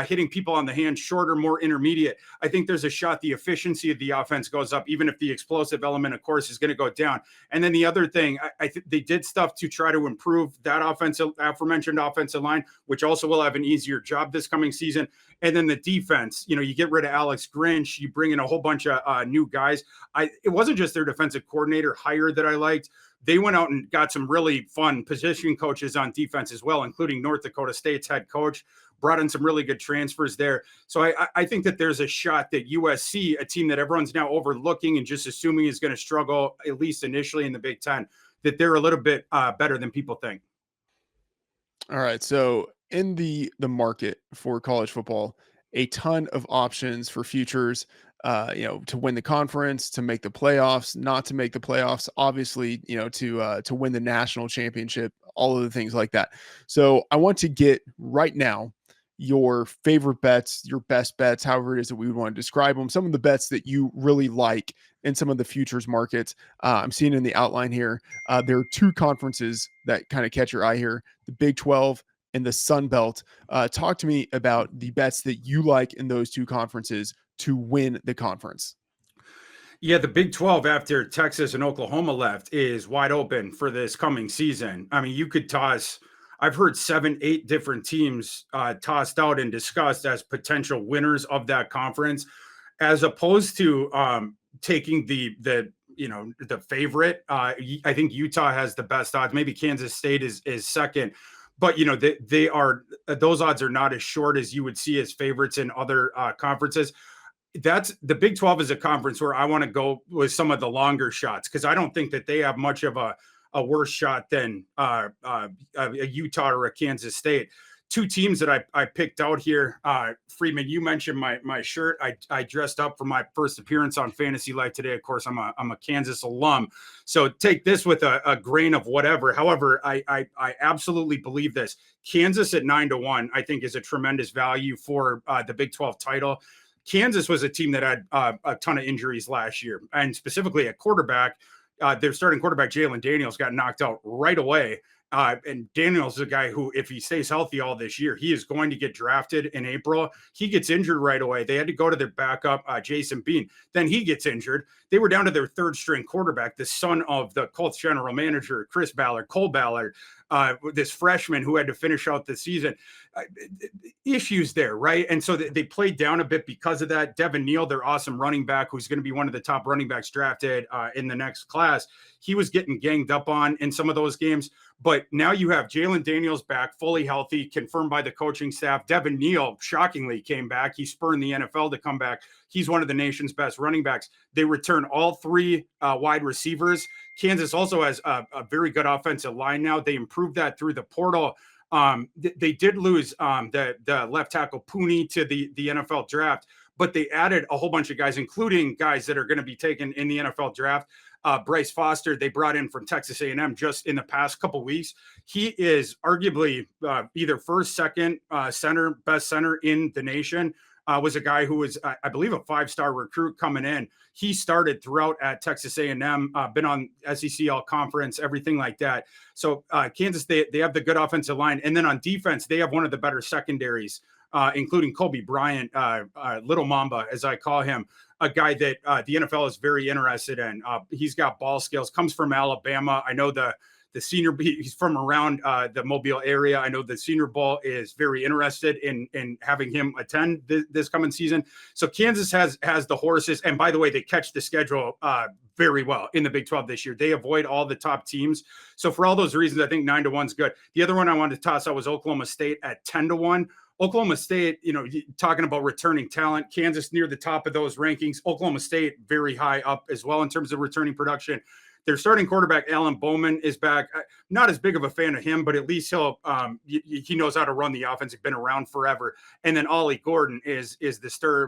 hitting people on the hand, shorter, more intermediate. I think there's a shot the efficiency of the offense goes up, even if the explosive element, of course, is going to go down. And then the other thing, I think they did stuff to try to improve that aforementioned offensive line, which also will have an easier job this coming season. And then the defense, you get rid of Alex Grinch, you bring in a whole bunch of new guys. It wasn't just their defensive coordinator hire that I liked. They went out and got some really fun position coaches on defense as well, including North Dakota State's head coach, brought in some really good transfers there. So I think that there's a shot that USC, a team that everyone's now overlooking and just assuming is going to struggle, at least initially in the Big Ten, that they're a little bit better than people think. All right. So in the market for college football, a ton of options for futures, to win the conference, to make the playoffs, not to make the playoffs, obviously, to win the national championship, all of the things like that. So I want to get right now your favorite bets, your best bets, however it is that we would want to describe them, some of the bets that you really like in some of the futures markets. I'm seeing in the outline here, there are 2 conferences that kind of catch your eye here, the Big 12 and the Sun Belt. Talk to me about the bets that you like in those 2 conferences to win the conference. Yeah, the Big 12 after Texas and Oklahoma left is wide open for this coming season. I mean, you could toss, I've heard 7, 8 different teams tossed out and discussed as potential winners of that conference, as opposed to taking the favorite. I think Utah has the best odds. Maybe Kansas State is second. But those odds are not as short as you would see as favorites in other conferences. That's the Big 12 is a conference where I want to go with some of the longer shots because I don't think that they have much of a worse shot than a Utah or a Kansas State. 2 teams that I picked out here. Freedman, you mentioned my shirt. I dressed up for my first appearance on Fantasy Life today. Of course, I'm a Kansas alum, so take this with a grain of whatever. However, I absolutely believe this. Kansas at 9-1, I think, is a tremendous value for the Big 12 title. Kansas was a team that had a ton of injuries last year, and specifically at quarterback. Their starting quarterback, Jalen Daniels, got knocked out right away. And Daniels is a guy who, if he stays healthy all this year, he is going to get drafted in April. He gets injured right away. They had to go to their backup, Jason Bean. Then he gets injured. They were down to their 3rd string quarterback, the son of the Colts general manager, Cole Ballard, this freshman who had to finish out the season. Issues there, right? And so they played down a bit because of that. Devin Neal, their awesome running back, who's going to be one of the top running backs drafted in the next class, he was getting ganged up on in some of those games. But now you have Jalen Daniels back, fully healthy, confirmed by the coaching staff. Devin Neal, shockingly, came back. He spurned the NFL to come back. He's one of the nation's best running backs. They return all 3 wide receivers. Kansas also has a very good offensive line now. They improved that through the portal. They did lose the left tackle Pooney to the NFL draft, but they added a whole bunch of guys, including guys that are going to be taken in the NFL draft. Bryce Foster, they brought in from Texas A&M just in the past couple weeks. He is arguably either first, second center, best center in the nation. Was a guy who was, I believe, a 5-star recruit coming in. He started throughout at Texas A&M, been on SEC All Conference, everything like that. So Kansas, they have the good offensive line. And then on defense, they have one of the better secondaries, including Kobe Bryant, Little Mamba, as I call him, a guy that the NFL is very interested in. He's got ball skills, comes from Alabama. I know the Senior, he's from around the Mobile area. I know the Senior Bowl is very interested in having him attend this coming season. So Kansas has the horses. And by the way, they catch the schedule very well in the Big 12 this year. They avoid all the top teams. So for all those reasons, I think 9-1 is good. The other one I wanted to toss out was Oklahoma State at 10-1. Oklahoma State, talking about returning talent, Kansas near the top of those rankings. Oklahoma State very high up as well in terms of returning production. Their starting quarterback, Alan Bowman, is back. Not as big of a fan of him, but at least he knows how to run the offense. He's been around forever. And then Ollie Gordon is the straw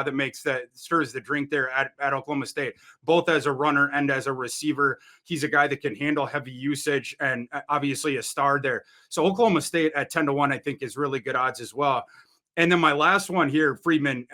that stirs the drink there at Oklahoma State, both as a runner and as a receiver. He's a guy that can handle heavy usage and obviously a star there. So Oklahoma State at 10-1, I think, is really good odds as well. And then my last one here, Freedman,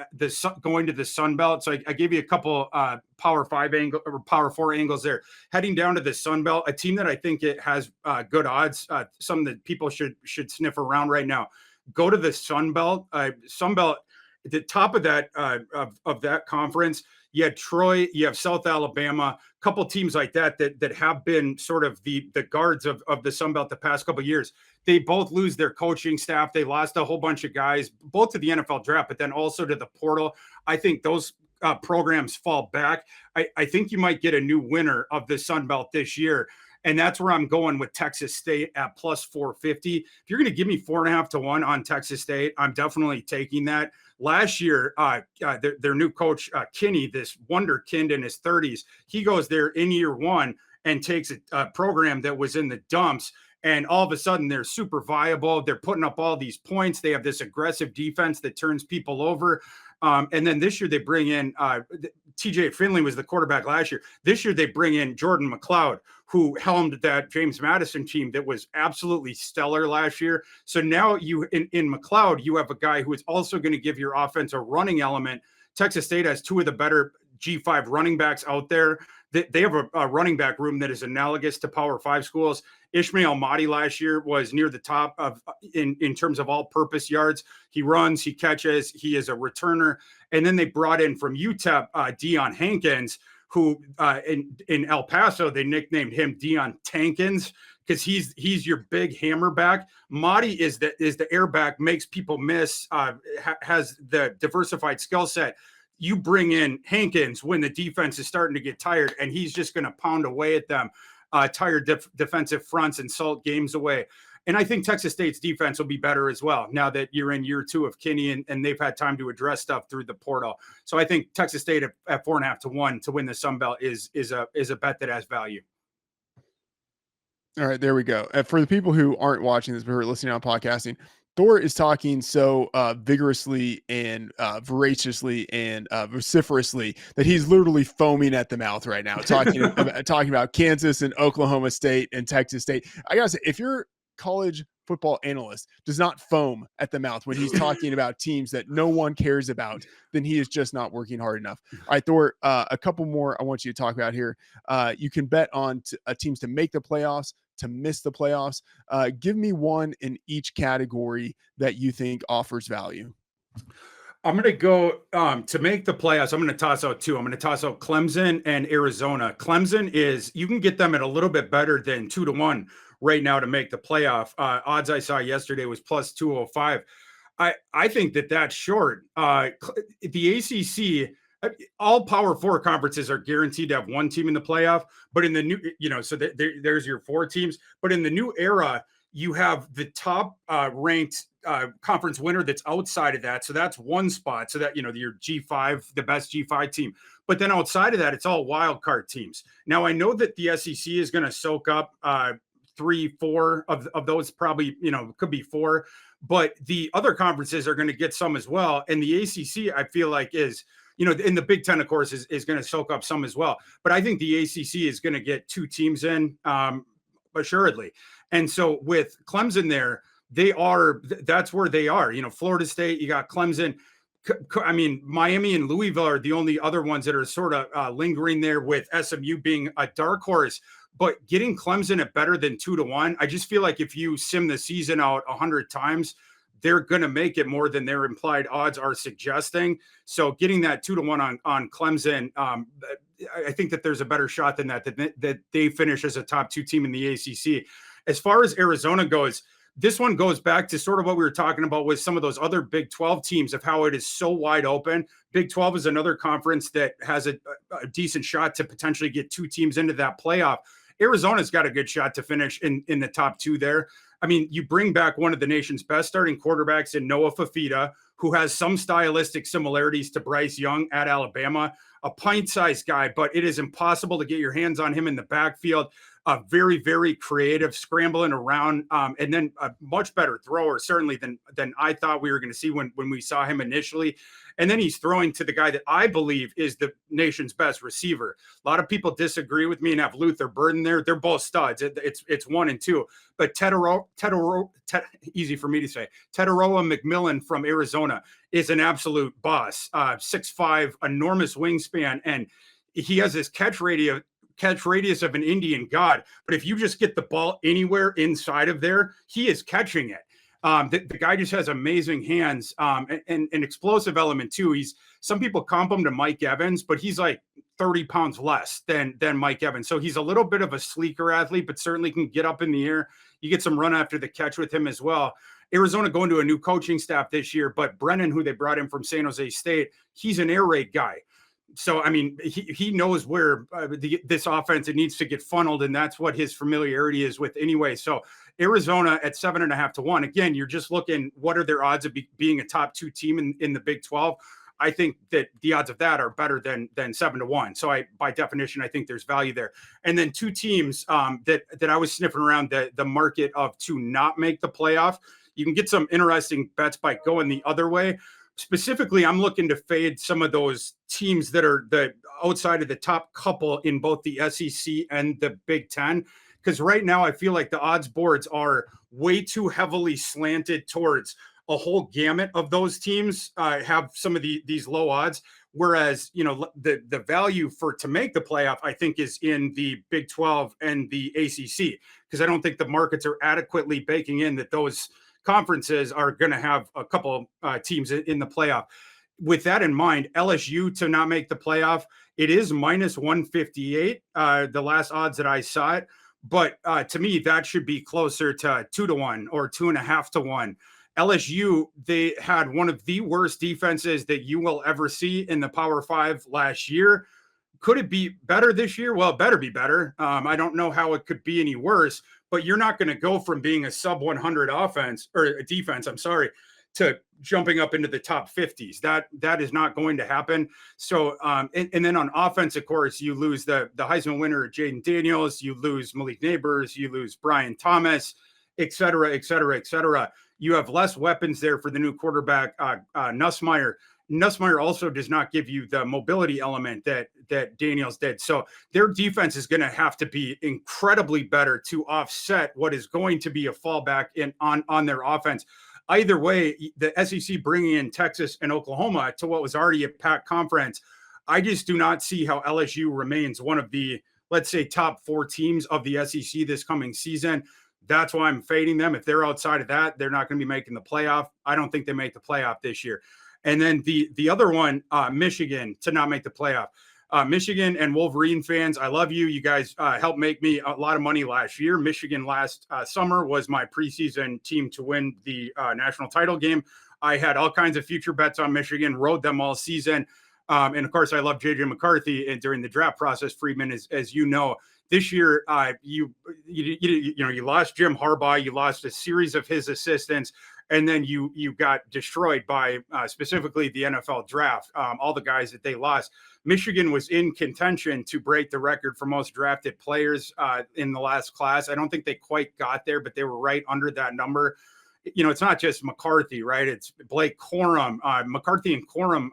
going to the Sun Belt. So I gave you a couple Power 5 angle or Power 4 angles there. Heading down to the Sun Belt, a team that I think it has good odds, some that people should sniff around right now. Go to the Sun Belt. Sun Belt, at the top of that of that conference, you had Troy, you have South Alabama, a couple teams like that have been sort of the guards of the Sun Belt the past couple of years. They both lose their coaching staff. They lost a whole bunch of guys, both to the NFL draft, but then also to the portal. I think those programs fall back. I think you might get a new winner of the Sun Belt this year. And that's where I'm going with Texas State at plus 450. If you're going to give me 4.5-1 on Texas State, I'm definitely taking that. Last year, their new coach, Kinney, this wonderkind in his 30s, he goes there in year 1 and takes a program that was in the dumps. And all of a sudden, they're super viable. They're putting up all these points. They have this aggressive defense that turns people over. And then this year, they bring in TJ Finley was the quarterback last year. This year, they bring in Jordan McLeod, who helmed that James Madison team that was absolutely stellar last year. So now in McLeod, you have a guy who is also going to give your offense a running element. Texas State has 2 of the better G5 running backs out there. They have a running back room that is analogous to Power 5 schools. Ishmael Mahdi last year was near the top of in terms of all-purpose yards. He runs, he catches, he is a returner. And then they brought in from UTEP Deion Hankins, who in El Paso they nicknamed him Deion Tankins because he's your big hammer back. Mahdi is the airback, makes people miss, has the diversified skill set. You bring in Hankins when the defense is starting to get tired, and he's just going to pound away at them, tired defensive fronts and salt games away. And I think Texas State's defense will be better as well now that you're in year 2 of Kinney and they've had time to address stuff through the portal. So I think Texas State at 4.5-1 to win the Sun Belt is a bet that has value. All right, there we go. For the people who aren't watching this but who are listening on podcasting, Thor is talking so vigorously and voraciously and vociferously that he's literally foaming at the mouth right now, talking about Kansas and Oklahoma State and Texas State. I gotta say, if your college football analyst does not foam at the mouth when he's talking about teams that no one cares about, then he is just not working hard enough. All right, Thor, a couple more I want you to talk about here. You can bet on teams to make the playoffs, to miss the playoffs. Give me one in each category that you think offers value. I'm going to go to make the playoffs. I'm going to toss out 2. I'm going to toss out Clemson and Arizona. Clemson you can get them at a little bit better than 2-1 right now to make the playoff. Odds I saw yesterday was plus 205. I think that's short. The ACC, all Power 4 conferences are guaranteed to have one team in the playoff, but in the new, so there's your 4 teams. But in the new era, you have the top ranked conference winner that's outside of that. So that's one spot. So that, your G5, the best G5 team. But then outside of that, it's all wild card teams. Now, I know that the SEC is going to soak up 3-4 of those, probably, could be 4. But the other conferences are going to get some as well. And the ACC, I feel like, is, in the Big Ten, of course, is going to soak up some as well. But I think the ACC is going to get 2 teams in, assuredly. And so with Clemson there, that's where they are. Florida State, you got Clemson. I mean, Miami and Louisville are the only other ones that are sort of lingering there, with SMU being a dark horse. But getting Clemson at better than 2-1, I just feel like if you sim the season out 100 times, they're going to make it more than their implied odds are suggesting. So getting that 2-1 on Clemson, I think that there's a better shot than that they finish as a top 2 team in the ACC. As far as Arizona goes, this one goes back to sort of what we were talking about with some of those other Big 12 teams, of how it is so wide open. Big 12 is another conference that has a decent shot to potentially get 2 teams into that playoff. Arizona's got a good shot to finish in the top 2 there. I mean, you bring back one of the nation's best starting quarterbacks in Noah Fafita, who has some stylistic similarities to Bryce Young at Alabama, a pint-sized guy, but it is impossible to get your hands on him in the backfield. Very, very creative, scrambling around, and then a much better thrower, certainly, than I thought we were going to see when we saw him initially. And then he's throwing to the guy that I believe is the nation's best receiver. A lot of people disagree with me and have Luther Burden there. They're both studs. It's 1 and 2. But easy for me to say, Tetaroa McMillan from Arizona is an absolute boss. 6'5", enormous wingspan, and he has this catch radius of an Indian god. But if you just get the ball anywhere inside of there, he is catching it. The guy just has amazing hands, and an explosive element too. Some people comp him to Mike Evans, but he's like 30 pounds less than Mike Evans. So he's a little bit of a sleeker athlete, but certainly can get up in the air. You get some run after the catch with him as well. Arizona going to a new coaching staff this year, but Brennan, who they brought in from San Jose State, he's an air raid guy. So, I mean, he knows where this offense, it needs to get funneled, and that's what his familiarity is with anyway. So Arizona at 7.5-1. Again, you're just looking, what are their odds of being a top 2 team in the Big 12? I think that the odds of that are better than 7-1. So by definition, I think there's value there. And then 2 teams that I was sniffing around the market of to not make the playoff. You can get some interesting bets by going the other way. Specifically, I'm looking to fade some of those teams that are the outside of the top couple in both the SEC and the Big Ten. Because right now, I feel like the odds boards are way too heavily slanted towards a whole gamut of those teams have some of these low odds. Whereas, the value to make the playoff, I think, is in the Big 12 and the ACC, because I don't think the markets are adequately baking in that those conferences are going to have a couple teams in the playoff. With that in mind, LSU to not make the playoff, it is minus 158, the last odds that I saw it. But to me, that should be closer to 2-1 or 2.5-1. LSU, they had one of the worst defenses that you will ever see in the Power 5 last year. Could it be better this year? Well, it better be better. I don't know how it could be any worse, but you're not going to go from being a sub 100 offense or a defense, to jumping up into the top 50s. That is not going to happen. So, and then on offense, of course, you lose the Heisman winner, Jaden Daniels, you lose Malik Neighbors, you lose Brian Thomas, et cetera, et cetera, et cetera. You have less weapons there for the new quarterback, Nussmeier. Nussmeier also does not give you the mobility element that Daniels did. So their defense is going to have to be incredibly better to offset what is going to be a fallback on their offense. Either way, the SEC bringing in Texas and Oklahoma to what was already a packed conference, I just do not see how LSU remains one of the, let's say, top 4 teams of the SEC this coming season. That's why I'm fading them. If they're outside of that, they're not going to be making the playoff. I don't think they make the playoff this year. And then the other one, Michigan to not make the playoff. Michigan and Wolverine fans, I love you. You guys helped make me a lot of money last year. Michigan last summer was my preseason team to win the national title game. I had all kinds of future bets on Michigan, rode them all season. And of course, I love JJ McCarthy. And during the draft process, Freedman, as you know, this year you lost Jim Harbaugh, you lost a series of his assistants, and then you got destroyed by specifically the NFL draft. All the guys that they lost. Michigan was in contention to break the record for most drafted players in the last class. I don't think they quite got there, but they were right under that number. It's not just McCarthy, right? It's Blake Corum, McCarthy and Corum.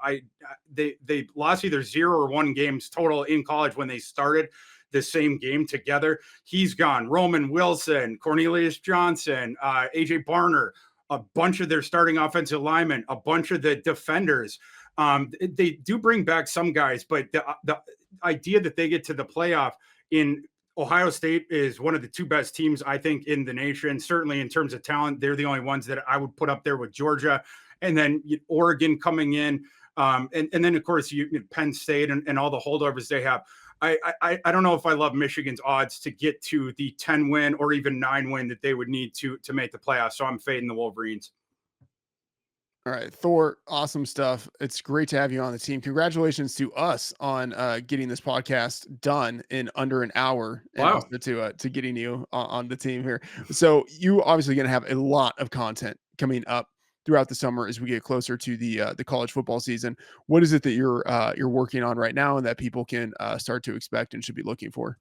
They lost either 0 or 1 games total in college when they started the same game together. He's gone. Roman Wilson, Cornelius Johnson, AJ Barner, a bunch of their starting offensive linemen, a bunch of the defenders. They do bring back some guys, but the idea that they get to the playoff in Ohio State is one of the 2 best teams, I think, in the nation. Certainly in terms of talent, they're the only ones that I would put up there with Georgia, and then Oregon coming in. And then, of course, Penn State and all the holdovers they have. I don't know if I love Michigan's odds to get to the 10 win or even 9 win that they would need to make the playoffs. So I'm fading the Wolverines. All right, Thor, awesome stuff. It's great to have you on the team. Congratulations to us on getting this podcast done in under an hour, and Wow. also to getting you on the team here. So you obviously going to have a lot of content coming up throughout the summer as we get closer to the college football season. What is it that you're working on right now and that people can start to expect and should be looking for?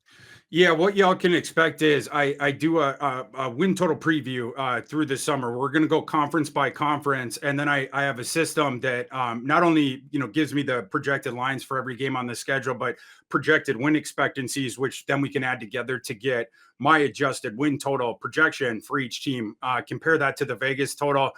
Yeah, what y'all can expect is I do a win total preview through the summer. We're going to go conference by conference, and then I have a system that not only gives me the projected lines for every game on the schedule, but projected win expectancies, which then we can add together to get my adjusted win total projection for each team. Compare that to the Vegas total.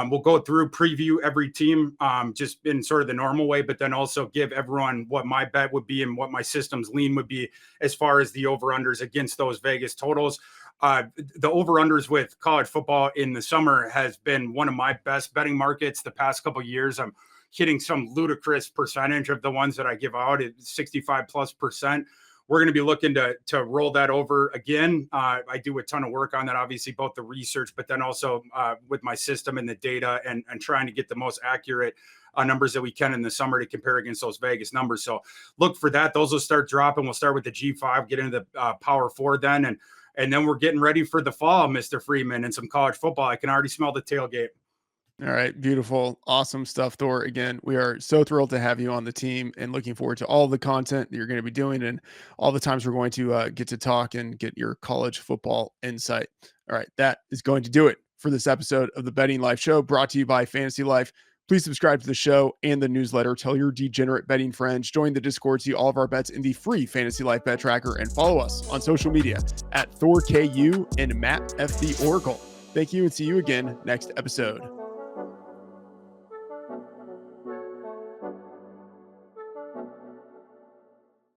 We'll go through, preview every team just in sort of the normal way, but then also give everyone what my bet would be and what my system's lean would be as far as the over-unders against those Vegas totals. The over-unders with college football in the summer has been one of my best betting markets the past couple of years. I'm hitting some ludicrous percentage of the ones that I give out at 65+%. We're going to be looking to roll that over again. I do a ton of work on that, obviously, both the research, but then also with my system and the data and trying to get the most accurate numbers that we can in the summer to compare against those Vegas numbers. So look for that. Those will start dropping. We'll start with the G5, get into the Power 4 then. And then we're getting ready for the fall, Mr. Freedman, and some college football. I can already smell the tailgate. All right. Beautiful. Awesome stuff, Thor. Again, we are so thrilled to have you on the team and looking forward to all the content that you're going to be doing and all the times we're going to get to talk and get your college football insight. All right. That is going to do it for this episode of the Betting Life Show, brought to you by Fantasy Life. Please subscribe to the show and the newsletter. Tell your degenerate betting friends. Join the Discord, see all of our bets in the free Fantasy Life Bet Tracker, and follow us on social media at ThorKU and Matt F. the Oracle. Thank you, and see you again next episode.